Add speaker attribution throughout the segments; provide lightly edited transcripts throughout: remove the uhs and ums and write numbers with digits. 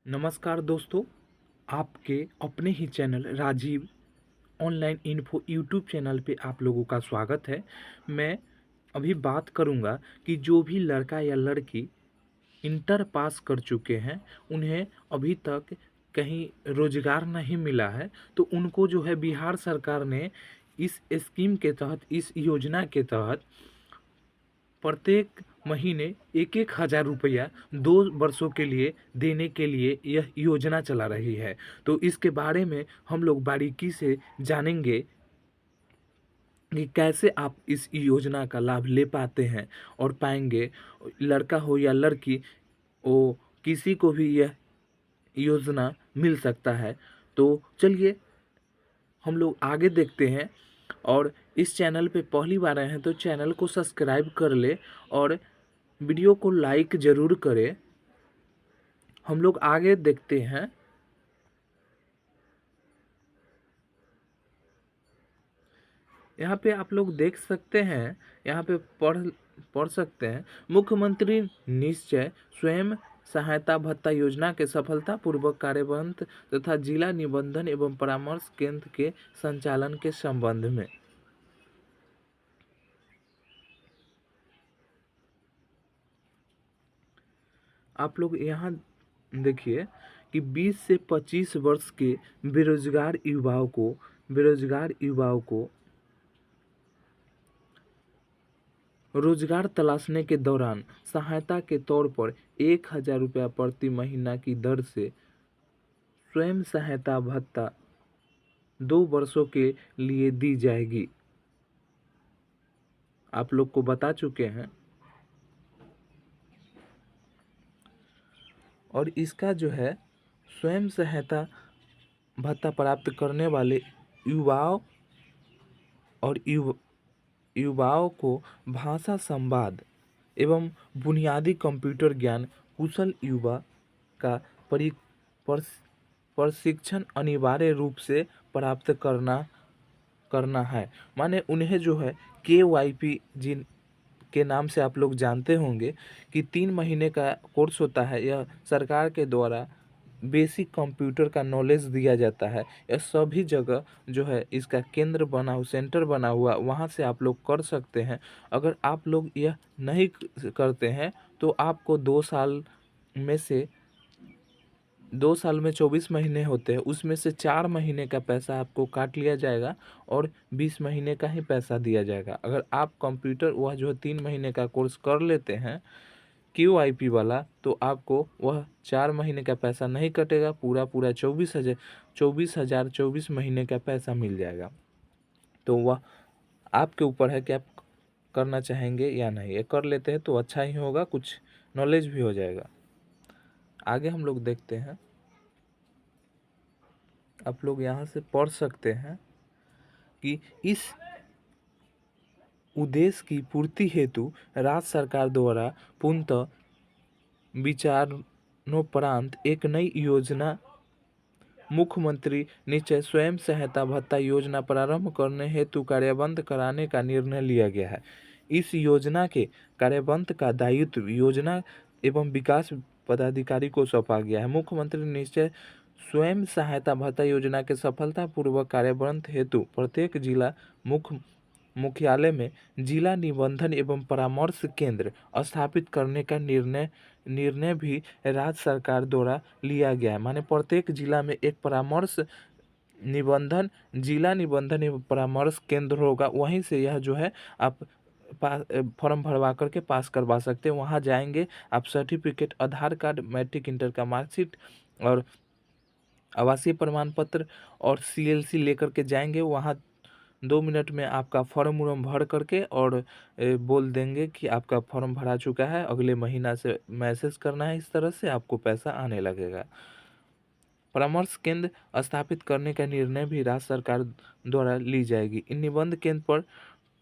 Speaker 1: नमस्कार दोस्तों, आपके अपने ही channel Rajiv online info YouTube channel पे आप लोगों का स्वागत है। मैं अभी बात करूँगा कि जो भी लड़का या लड़की इंटर पास कर चुके हैं, उन्हें अभी तक कहीं रोज़गार नहीं मिला है, तो उनको जो है बिहार सरकार ने इस स्कीम के तहत, इस योजना के तहत प्रत्येक महीने 1-1 हज़ार रुपया 2 वर्षों के लिए देने के लिए यह योजना चला रही है। तो इसके बारे में हम लोग बारीकी से जानेंगे कि कैसे आप इस योजना का लाभ ले पाते हैं और पाएँगे। लड़का हो या लड़की, वो किसी को भी यह योजना मिल सकता है। तो चलिए हम लोग आगे देखते हैं। और इस चैनल पे पहली बार आए हैं तो चैनल को सब्सक्राइब कर ले और वीडियो को लाइक ज़रूर करें। हम लोग आगे देखते हैं। यहाँ पे आप लोग देख सकते हैं, यहाँ पे पढ़ पढ़ सकते हैं, मुख्यमंत्री निश्चय स्वयं सहायता भत्ता योजना के सफलतापूर्वक कार्यान्वयन तथा जिला निबंधन एवं परामर्श केंद्र के संचालन के संबंध में। आप लोग यहाँ देखिए कि 20 से 25 वर्ष के बेरोजगार युवाओं को रोजगार तलाशने के दौरान सहायता के तौर पर 1,000 रुपया प्रति महीना की दर से स्वयं सहायता भत्ता 2 वर्षों के लिए दी जाएगी। आप लोग को बता चुके हैं। और इसका जो है स्वयं सहायता भत्ता प्राप्त करने वाले युवाओं और युवाओं को भाषा संवाद एवं बुनियादी कंप्यूटर ज्ञान कुशल युवा का परि प्रस- प्रशिक्षण अनिवार्य रूप से प्राप्त करना करना है। माने उन्हें जो है KYP जिन के नाम से आप लोग जानते होंगे कि 3 महीने का कोर्स होता है। यह सरकार के द्वारा बेसिक कंप्यूटर का नॉलेज दिया जाता है। यह सभी जगह जो है इसका केंद्र बना हुआ, सेंटर बना हुआ, वहाँ से आप लोग कर सकते हैं। अगर आप लोग यह नहीं करते हैं तो आपको 2 साल में से 2 साल में 24 महीने होते हैं, उसमें से 4 महीने का पैसा आपको काट लिया जाएगा और 20 महीने का ही पैसा दिया जाएगा। अगर आप कंप्यूटर वह जो 3 महीने का कोर्स कर लेते हैं QIP वाला, तो आपको वह 4 महीने का पैसा नहीं कटेगा, पूरा पूरा 24,000 का पैसा मिल जाएगा। तो वह आपके ऊपर है कि आप करना चाहेंगे या नहीं। ये कर लेते हैं तो अच्छा ही होगा, कुछ नॉलेज भी हो जाएगा। आगे हम लोग देखते हैं। आप लोग यहाँ से पढ़ सकते हैं कि इस उद्देश्य की पूर्ति हेतु राज्य सरकार द्वारा पूर्णतः विचारोपरांत एक नई योजना मुख्यमंत्री निश्चय स्वयं सहायता भत्ता योजना प्रारंभ करने हेतु कार्यान्वित कराने का निर्णय लिया गया है। इस योजना के कार्यान्वयन का दायित्व योजना एवं विकास पदाधिकारी को सौंपा गया है। मुख्यमंत्री निश्चय स्वयं सहायता भत्ता योजना के सफलतापूर्वक कार्यान्वयन हेतु प्रत्येक जिला मुख्यालय में जिला निबंधन एवं परामर्श केंद्र स्थापित करने का निर्णय निर्णय भी राज्य सरकार द्वारा लिया गया है। माने प्रत्येक जिला में एक जिला निबंधन एवं परामर्श केंद्र होगा। वहीं से यह जो है आप फॉर्म भरवा करके पास करवा सकते हैं। वहाँ जाएंगे, आप सर्टिफिकेट, आधार कार्ड, मैट्रिक इंटर का मार्कशीट और आवासीय प्रमाण पत्र और CLC लेकर के जाएंगे। वहाँ 2 मिनट में आपका फॉर्म उर्म भर करके और बोल देंगे कि आपका फॉर्म भरा चुका है, अगले महीना से मैसेज करना है। इस तरह से आपको पैसा आने लगेगा। परामर्श केंद्र स्थापित करने का निर्णय भी राज्य सरकार द्वारा ली जाएगी। इन निबंध केंद्र पर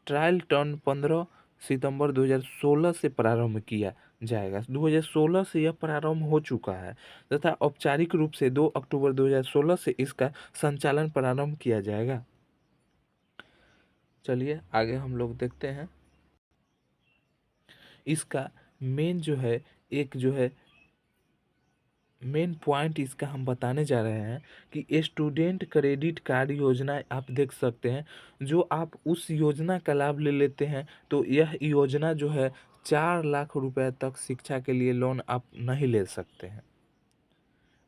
Speaker 1: ट्रायल टर्न 15 सितंबर 2016 से प्रारंभ किया जाएगा। 2016 से यह प्रारंभ हो चुका है तथा औपचारिक रूप से 2 अक्टूबर 2016 से इसका संचालन प्रारंभ किया जाएगा। चलिए आगे हम लोग देखते हैं। इसका मेन जो है, एक जो है मेन पॉइंट इसका हम बताने जा रहे हैं कि स्टूडेंट क्रेडिट कार्ड योजना आप देख सकते हैं। जो आप उस योजना का लाभ ले लेते हैं तो यह योजना जो है 4 लाख रुपए तक शिक्षा के लिए लोन आप नहीं ले सकते हैं।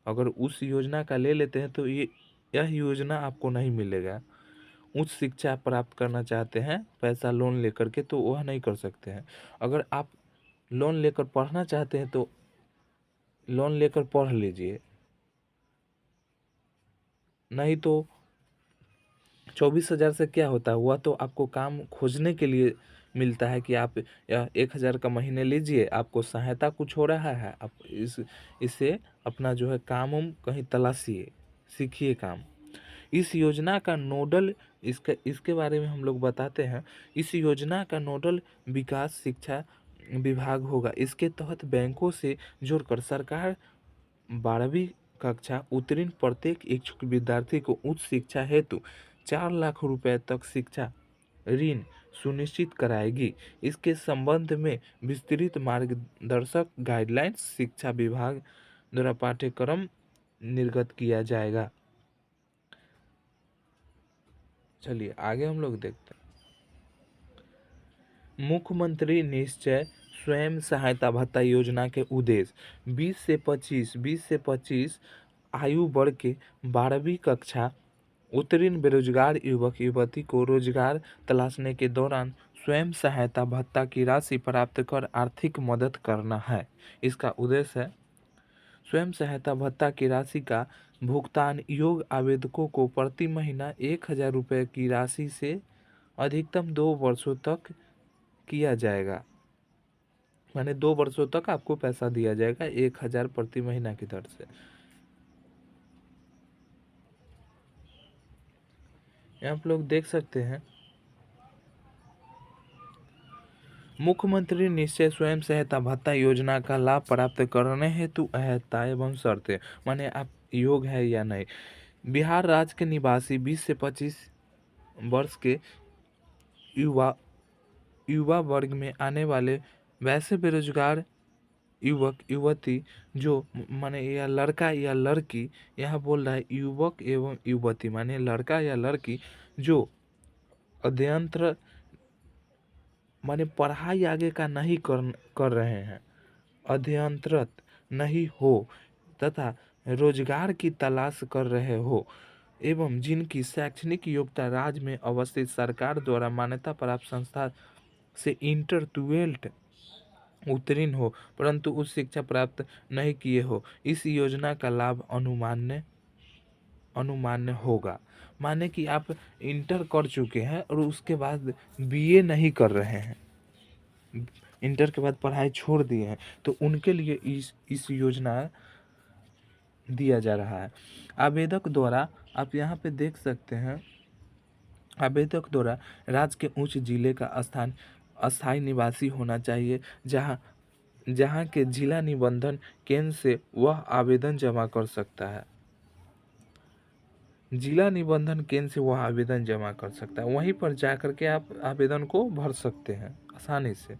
Speaker 1: अगर उस योजना का ले लेते हैं तो यह योजना आपको नहीं मिलेगा। उच्च शिक्षा प्राप्त करना चाहते हैं पैसा लोन लेकर के तो वह नहीं कर सकते हैं। अगर आप लोन लेकर पढ़ना चाहते हैं तो लोन लेकर पढ़ लीजिए, नहीं तो 24,000 से क्या होता है, वह तो आपको काम खोजने के लिए मिलता है कि आप यह 1,000 का महीने लीजिए, आपको सहायता कुछ हो रहा है, आप इससे अपना जो है काम उम कहीं तलाशिए, सीखिए काम। इस योजना का नोडल इसके बारे में हम लोग बताते हैं। इस योजना का नोडल विकास शिक्षा विभाग होगा। इसके तहत बैंकों से जुड़कर सरकार 12वीं कक्षा उत्तीर्ण प्रत्येक इच्छुक विद्यार्थी को उच्च शिक्षा हेतु 4 लाख रुपए तक शिक्षा ऋण सुनिश्चित कराएगी। इसके संबंध में विस्तृत मार्गदर्शक गाइडलाइंस शिक्षा विभाग द्वारा पाठ्यक्रम निर्गत किया जाएगा। चलिए आगे हम लोग देखते हैं। मुख्यमंत्री निश्चय स्वयं सहायता भत्ता योजना के उद्देश्य 20 से 25 आयु वर्ग के 12वीं कक्षा उत्तीर्ण बेरोजगार युवक युवती को रोजगार तलाशने के दौरान स्वयं सहायता भत्ता की राशि प्राप्त कर आर्थिक मदद करना है। इसका उद्देश्य है स्वयं सहायता भत्ता की राशि का भुगतान योग्य आवेदकों को प्रति महीना 1,000 रुपये की राशि से अधिकतम 2 वर्षों तक किया जाएगा। माने 2 वर्षों तक आपको पैसा दिया जाएगा 1,000 प्रति महीना की दर से। यहाँ आप लोग देख सकते हैं मुख्यमंत्री निश्चय स्वयं सहायता भत्ता योजना का लाभ प्राप्त करने हेतु अहर्ता एवं शर्तें, माने आप योग्य है या नहीं। बिहार राज्य के निवासी 20 से 25 वर्ष के युवा युवा वर्ग में आने वाले वैसे बेरोजगार युवक युवती जो माने या लड़का या लड़की, यहाँ बोल रहा है युवक एवं युवती माने लड़का या लड़की जो अध्ययनरत माने पढ़ाई आगे का नहीं कर रहे हैं, अध्ययनरत नहीं हो तथा रोजगार की तलाश कर रहे हो एवं जिनकी शैक्षणिक योग्यता राज्य में अवस्थित सरकार द्वारा मान्यता प्राप्त संस्था से इंटर 12 उत्तीर्ण हो परंतु उच्च शिक्षा प्राप्त नहीं किए हो, इस योजना का लाभ अनुमान्य अनुमान्य होगा। माने कि आप इंटर कर चुके हैं और उसके बाद बीए नहीं कर रहे हैं, इंटर के बाद पढ़ाई छोड़ दिए हैं, तो उनके लिए इस योजना दिया जा रहा है। आवेदक द्वारा आप यहाँ पे देख सकते हैं, आवेदक द्वारा राज्य के उच्च जिले का स्थान अस्थायी निवासी होना चाहिए, जहाँ जहाँ के जिला निबंधन केंद्र से वह आवेदन जमा कर सकता है। जिला निबंधन केंद्र से वह आवेदन जमा कर सकता है, वहीं पर जाकर के आप आवेदन को भर सकते हैं आसानी से।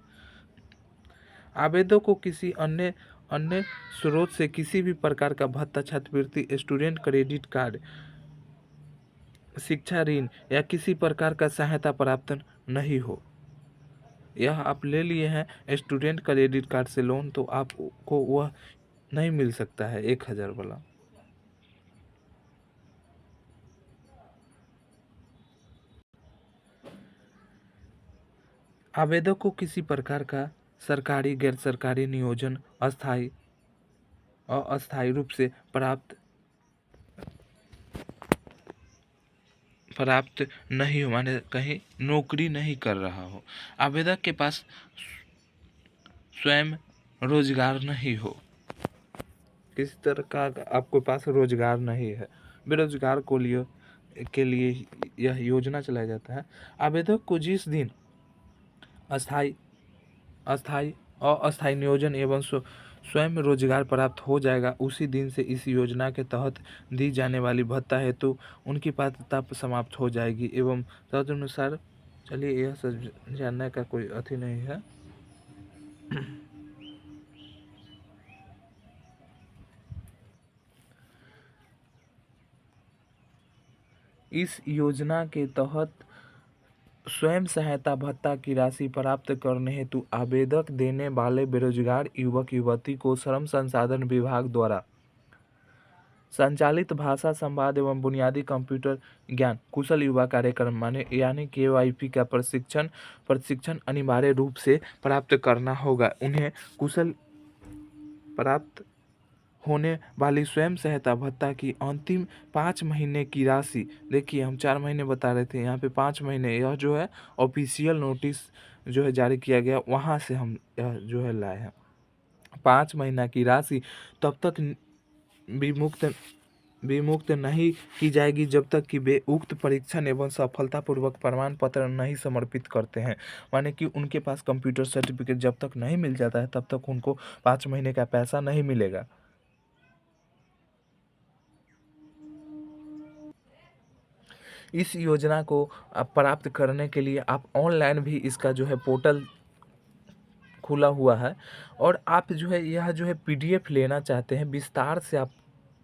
Speaker 1: आवेदक को किसी अन्य अन्य स्रोत से किसी भी प्रकार का भत्ता, छात्रवृत्ति, स्टूडेंट क्रेडिट कार्ड, शिक्षा ऋण या किसी प्रकार का सहायता प्राप्त नहीं हो। यह आप ले लिए हैं स्टूडेंट क्रेडिट कार्ड से लोन तो आपको वह नहीं मिल सकता है 1,000 वाला। आवेदक को किसी प्रकार का सरकारी गैर सरकारी नियोजन अस्थायी अस्थायी रूप से प्राप्त नहीं हो, माने कहीं नौकरी नहीं कर रहा हो, आवेदक के पास स्वयं रोजगार नहीं हो, किसी तरह का आपके पास रोजगार नहीं है, बेरोजगार को के लिए यह योजना चलाया जाता है। आवेदक को जिस दिन अस्थायी अस्थायी अस्थायी नियोजन एवं स्वयं रोजगार प्राप्त हो जाएगा, उसी दिन से इस योजना के तहत दी जाने वाली भत्ता हेतु उनकी पात्रता समाप्त हो जाएगी एवं तदनुसार। चलिए यह सब जानने का कोई अथी नहीं है। इस योजना के तहत स्वयं सहायता भत्ता की राशि प्राप्त करने हेतु आवेदक देने वाले बेरोजगार युवक युवती को श्रम संसाधन विभाग द्वारा संचालित भाषा संवाद एवं बुनियादी कंप्यूटर ज्ञान कुशल युवा कार्यक्रम माने यानी KYP का प्रशिक्षण अनिवार्य रूप से प्राप्त करना होगा। उन्हें कुशल प्राप्त होने वाली स्वयं सहायता भत्ता की अंतिम 5 महीने की राशि, देखिए हम 4 महीने बता रहे थे, यहाँ पे 5 महीने, यह जो है ऑफिशियल नोटिस जो है जारी किया गया, वहाँ से हम यह जो है लाए हैं। 5 महीना की राशि तब तक विमुक्त विमुक्त नहीं की जाएगी जब तक कि वे उक्त परीक्षण एवं सफलतापूर्वक प्रमाण पत्र नहीं समर्पित करते हैं। माने कि उनके पास कंप्यूटर सर्टिफिकेट जब तक नहीं मिल जाता है तब तक उनको 5 महीने का पैसा नहीं मिलेगा। इस योजना को प्राप्त करने के लिए आप ऑनलाइन भी इसका जो है पोर्टल खुला हुआ है, और आप जो है यह जो है PDF लेना चाहते हैं, विस्तार से आप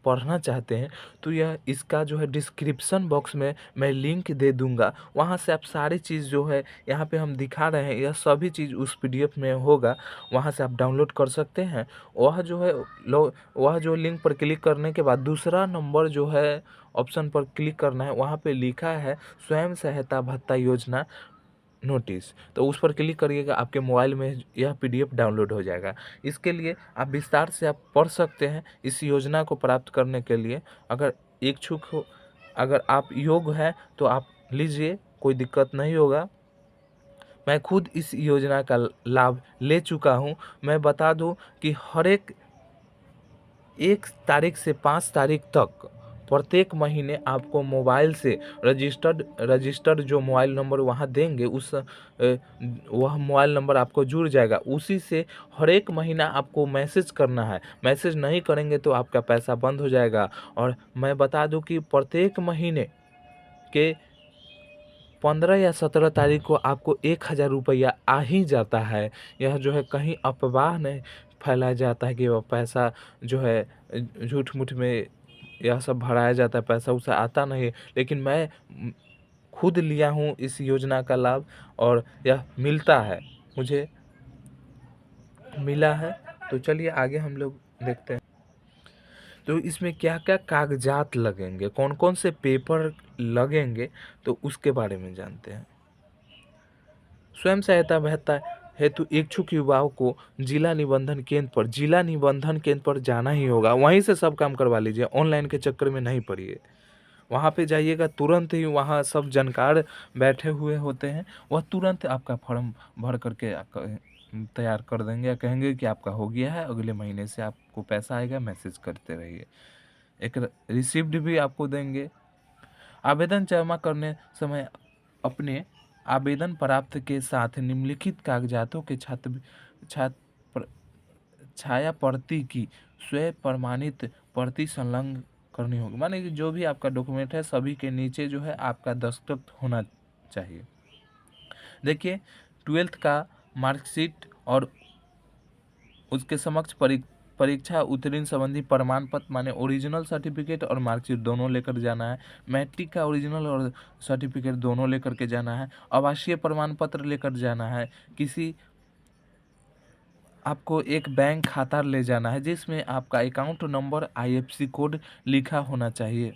Speaker 1: पढ़ना चाहते हैं, तो यह इसका जो है डिस्क्रिप्शन बॉक्स में मैं लिंक दे दूंगा। वहाँ से आप सारी चीज़ जो है यहाँ पे हम दिखा रहे हैं, यह सभी चीज़ उस PDF में होगा, वहाँ से आप डाउनलोड कर सकते हैं। वह जो है वह जो लिंक पर क्लिक करने के बाद दूसरा नंबर जो है ऑप्शन पर क्लिक करना है, वहाँ पे लिखा है स्वयं सहायता भत्ता योजना नोटिस, तो उस पर क्लिक करिएगा, आपके मोबाइल में यह PDF डाउनलोड हो जाएगा। इसके लिए आप विस्तार से आप पढ़ सकते हैं। इस योजना को प्राप्त करने के लिए अगर इच्छुक हो, अगर आप योग्य हैं तो आप लीजिए, कोई दिक्कत नहीं होगा। मैं खुद इस योजना का लाभ ले चुका हूँ। मैं बता दूँ कि हर एक 1 तारीख से 5 तारीख तक प्रत्येक महीने आपको मोबाइल से रजिस्टर्ड जो मोबाइल नंबर वहाँ देंगे, वह मोबाइल नंबर आपको जुड़ जाएगा। उसी से हर एक महीना आपको मैसेज करना है। मैसेज नहीं करेंगे तो आपका पैसा बंद हो जाएगा। और मैं बता दूं कि प्रत्येक महीने के 15 या 17 तारीख को आपको 1,000 रुपया आ ही जाता है। यह जो है कहीं अफवाह नहीं फैलाया जाता है कि वह पैसा जो है झूठ मूठ में यह सब भराया जाता है, पैसा उसा आता नहीं है। लेकिन मैं खुद लिया हूँ इस योजना का लाभ, और यह मिलता है, मुझे मिला है। तो चलिए आगे हम लोग देखते हैं। तो इसमें क्या क्या कागजात लगेंगे, कौन कौन से पेपर लगेंगे, तो उसके बारे में जानते हैं। स्वयं सहायता भत्ता हेतु इच्छुक युवाओं को जिला निबंधन केंद्र पर जाना ही होगा। वहीं से सब काम करवा लीजिए, ऑनलाइन के चक्कर में नहीं पड़िए। वहाँ पे जाइएगा, तुरंत ही वहाँ सब जानकार बैठे हुए होते हैं, वह तुरंत आपका फॉर्म भर करके तैयार कर देंगे, या कहेंगे कि आपका हो गया है, अगले महीने से आपको पैसा आएगा, मैसेज करते रहिए। एक रिसिप्ट भी आपको देंगे। आवेदन जमा करने समय अपने आवेदन प्राप्त के साथ निम्नलिखित कागजातों के छात्र छाया प्रति की स्वयं प्रमाणित प्रति संलग्न करनी होगी। माने कि जो भी आपका डॉक्यूमेंट है सभी के नीचे जो है आपका दस्तखत होना चाहिए। देखिए 12th का मार्कशीट और उसके समक्ष परीक्षा उत्तीर्ण संबंधी प्रमाण पत्र माने ओरिजिनल सर्टिफिकेट और मार्कशीट दोनों लेकर जाना है। मैट्रिक का ओरिजिनल और सर्टिफिकेट दोनों लेकर के जाना है। आवासीय प्रमाण पत्र लेकर जाना है। आपको एक बैंक खाता ले जाना है जिसमें आपका अकाउंट नंबर IFSC कोड लिखा होना चाहिए।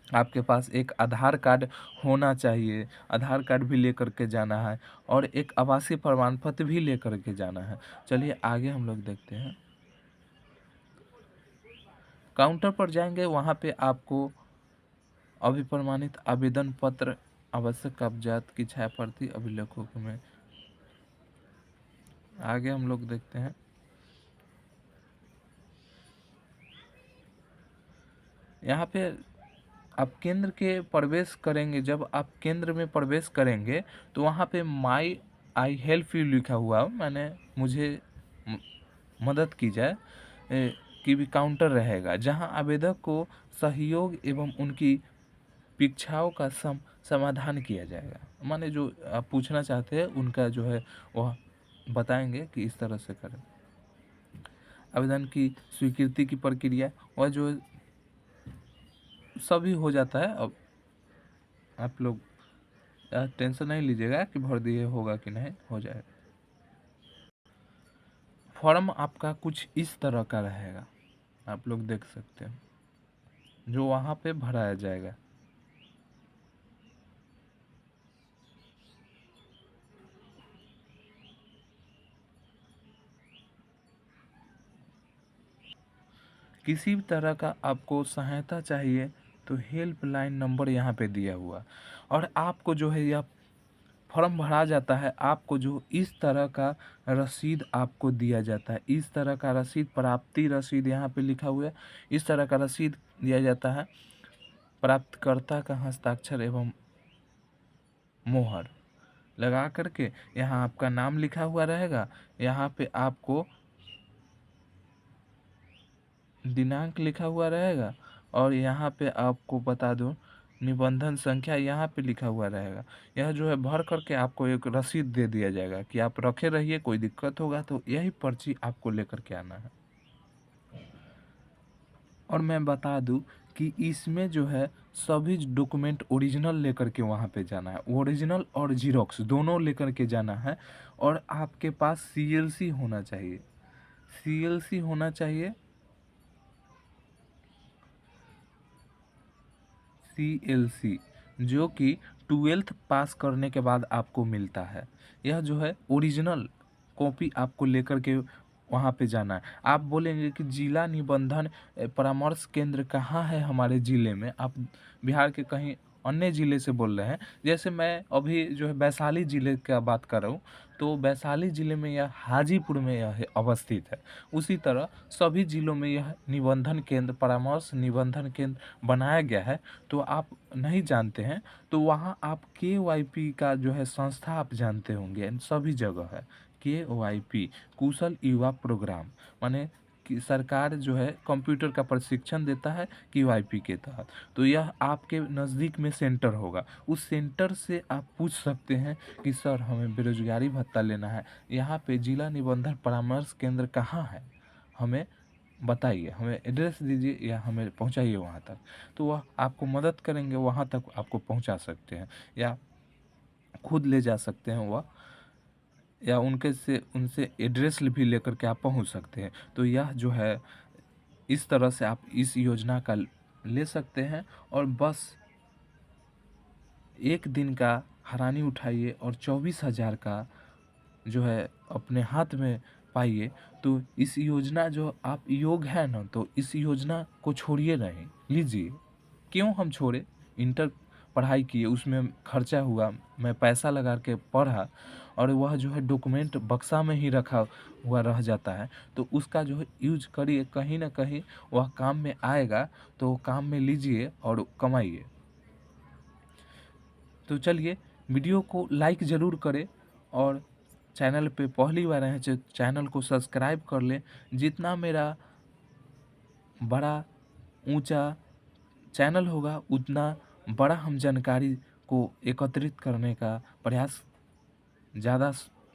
Speaker 1: आपके पास एक आधार कार्ड होना चाहिए, आधार कार्ड भी लेकर के जाना है, और एक आवासीय प्रमाण पत्र भी लेकर के जाना है। चलिए आगे हम लोग देखते हैं। काउंटर पर जाएंगे, वहाँ पे आपको अभिप्रमाणित आवेदन पत्र, आवश्यक कागजात की छाया प्रति अभिलेखों में आगे हम लोग देखते हैं। यहाँ पे आप केंद्र के प्रवेश करेंगे, जब आप केंद्र में प्रवेश करेंगे तो वहाँ पे माई आई हेल्प यू लिखा हुआ, मैंने मुझे मदद की जाए कि भी काउंटर रहेगा, जहाँ आवेदक को सहयोग एवं उनकी परीक्षाओं का समाधान किया जाएगा। माने जो आप पूछना चाहते हैं उनका जो है वह बताएंगे कि इस तरह से करें। आवेदन की स्वीकृति की प्रक्रिया वह जो सभी हो जाता है। अब आप लोग टेंशन नहीं लीजिएगा कि भर दिए होगा कि नहीं, हो जाएगा। फॉर्म आपका कुछ इस तरह का रहेगा, आप लोग देख सकते हैं, जो वहाँ पे भराया जाएगा। किसी भी तरह का आपको सहायता चाहिए तो हेल्पलाइन नंबर यहाँ पे दिया हुआ, और आपको जो है यह फॉर्म भरा जाता है, आपको जो इस तरह का रसीद आपको दिया जाता है, इस तरह का रसीद, प्राप्ति रसीद यहाँ पे लिखा हुआ है, इस तरह का रसीद दिया जाता है। प्राप्तकर्ता का हस्ताक्षर एवं मोहर लगा करके यहाँ आपका नाम लिखा हुआ रहेगा, यहाँ पे आपको दिनांक लिखा हुआ रहेगा, और यहाँ पे आपको बता दूं निबंधन संख्या यहाँ पे लिखा हुआ रहेगा। यह जो है भर करके आपको एक रसीद दे दिया जाएगा कि आप रखे रहिए, कोई दिक्कत होगा तो यही पर्ची आपको लेकर के आना है। और मैं बता दूं कि इसमें जो है सभी डॉक्यूमेंट ओरिजिनल लेकर के वहाँ पे जाना है, ओरिजिनल और जीरोक्स दोनों लेकर के जाना है। और आपके पास सीएलसी होना चाहिए, सीएलसी होना चाहिए, सीएलसी, जो कि 12th पास करने के बाद आपको मिलता है। यह जो है ओरिजिनल कॉपी आपको लेकर के वहाँ पे जाना है। आप बोलेंगे कि जिला निबंधन परामर्श केंद्र कहाँ है हमारे ज़िले में, आप बिहार के कहीं अन्य ज़िले से बोल रहे हैं। जैसे मैं अभी जो है वैशाली ज़िले का बात कर रहा हूँ, तो वैशाली ज़िले में यह हाजीपुर में यह अवस्थित है। उसी तरह सभी ज़िलों में यह निबंधन केंद्र, परामर्श निबंधन केंद्र बनाया गया है। तो आप नहीं जानते हैं तो वहाँ आप KYP का जो है संस्था आप जानते होंगे, सभी जगह है KYP, कुशल युवा प्रोग्राम, माने कि सरकार जो है कंप्यूटर का प्रशिक्षण देता है KYP के तहत। तो यह आपके नज़दीक में सेंटर होगा, उस सेंटर से आप पूछ सकते हैं कि सर हमें बेरोजगारी भत्ता लेना है, यहाँ पे जिला निबंधन परामर्श केंद्र कहाँ है, हमें बताइए, हमें एड्रेस दीजिए या हमें पहुंचाइए वहाँ तक। तो वह आपको मदद करेंगे, वहाँ तक आपको पहुंचा सकते हैं या खुद ले जा सकते हैं वह, या उनसे एड्रेस भी लेकर के आप पहुंच सकते हैं। तो यह जो है इस तरह से आप इस योजना का ले सकते हैं, और बस एक दिन का हरानी उठाइए और 24,000 का जो है अपने हाथ में पाइए। तो इस योजना जो आप योग है ना, तो इस योजना को छोड़िए नहीं, लीजिए। क्यों हम छोड़े, इंटर पढ़ाई किए, उसमें खर्चा हुआ, मैं पैसा लगा के पढ़ा, और वह जो है डॉक्यूमेंट बक्सा में ही रखा हुआ रह जाता है। तो उसका जो है यूज करिए, कहीं ना कहीं वह काम में आएगा, तो काम में लीजिए और कमाइए। तो चलिए, वीडियो को लाइक ज़रूर करें, और चैनल पे पहली बार आए हैं तो चैनल को सब्सक्राइब कर लें। जितना मेरा बड़ा ऊंचा चैनल होगा, उतना बड़ा हम जानकारी को एकत्रित करने का प्रयास ज़्यादा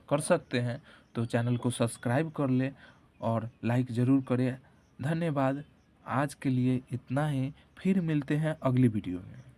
Speaker 1: कर सकते हैं। तो चैनल को सब्सक्राइब कर लें और लाइक ज़रूर करें। धन्यवाद। आज के लिए इतना ही, फिर मिलते हैं अगली वीडियो में।